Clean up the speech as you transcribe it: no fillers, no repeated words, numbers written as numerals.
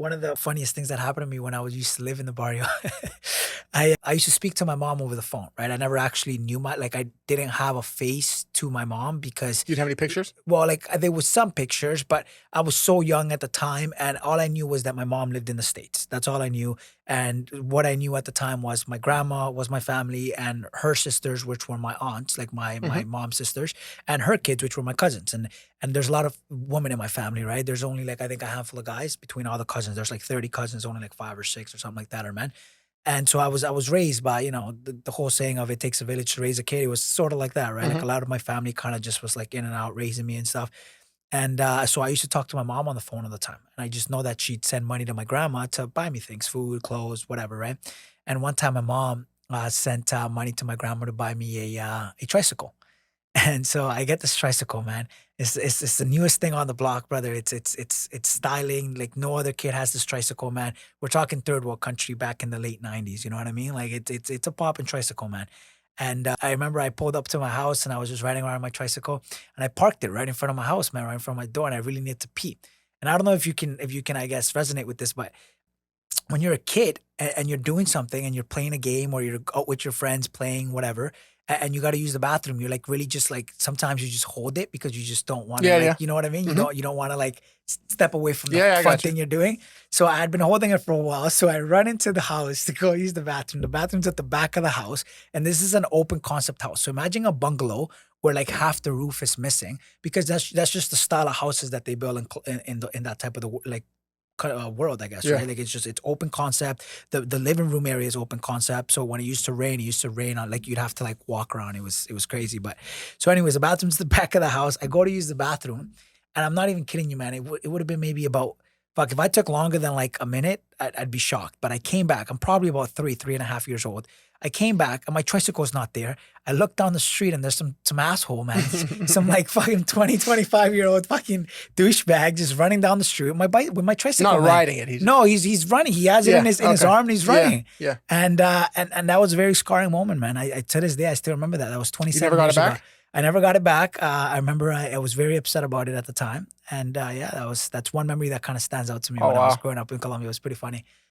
One of the funniest things that happened to me when I was used to live in the barrio, I used to speak to my mom over the phone, right? I never actually knew I didn't have a face to my mom because, Do you have any pictures? well, there was some pictures, but I was so young at the time, and all I knew was that my mom lived in the States. That's all I knew. And what I knew at the time was my grandma was my family, and her sisters, which were my aunts, like my Mhm. mom's sisters, and her kids, which were my cousins. And there's a lot of women in my family, right? There's only like I think a handful of guys between all the cousins. There's like 30 cousins, only like 5 or 6 or something like that, or men. And so I was raised by, the whole saying of it takes a village to raise a kid. It was sort of like that, right? Like Mhm. a lot of my family kind of just was like in and out raising me and stuff. And so I used to talk to my mom on the phone all the time. And I just know that she'd send money to my grandma to buy me things, food, clothes, whatever, right? And one time my mom sent money to my grandma to buy me a tricycle. And so I get this tricycle, man. It's the newest thing on the block, brother. It's styling. Like no other kid has this tricycle, man. We're talking third world country back in the late '90s. You know what I mean? Like it's a poppin' tricycle, man. And I remember I pulled up to my house and I was just riding around my tricycle and I parked it right in front of my house, man, right in front of my door. And I really needed to pee. And I don't know if you can I guess resonate with this, but when you're a kid and you're doing something and you're playing a game or you're out with your friends playing whatever and you got to use the bathroom, you're like really just like sometimes you just hold it because you just don't want to Yeah, yeah. you know what I mean, Mhm. you don't want to like step away from the Yeah, I fun got you. thing you're doing. So I had been holding it for a while, so I run into the house to go use the bathroom's at the back of the house, and this is an open concept house. So imagine a bungalow where like half the roof is missing because that's just the style of houses that they build in that type of like world, I guess, Yeah. right? Like it's open concept. The living room area is open concept. So when it used to rain on like you'd have to like walk around. It was crazy. But so anyways, the bathroom's the back of the house. I go to use the bathroom, and I'm not even kidding you, man. It would have been maybe about fuck if I took longer than like a minute, I'd be shocked. But I came back. I'm probably about 3.5 years old. I came back and my tricycle's not there. I look down the street and there's some asshole, man. Some like fucking 20, 25 year old fucking douchebag just running down the street with my bike with my tricycle, Not man. riding it. He's No, he's running. He has it in Yeah, his okay. arm and he's Yeah, running. yeah. And that was a very scarring moment, man. I to this day I still remember that. That was You never 27 got it years ago. back? I never got it back. I remember I was very upset about it at the time. And yeah, that's one memory that kind of stands out to me Oh, when I was wow. growing up in Colombia. It was pretty funny.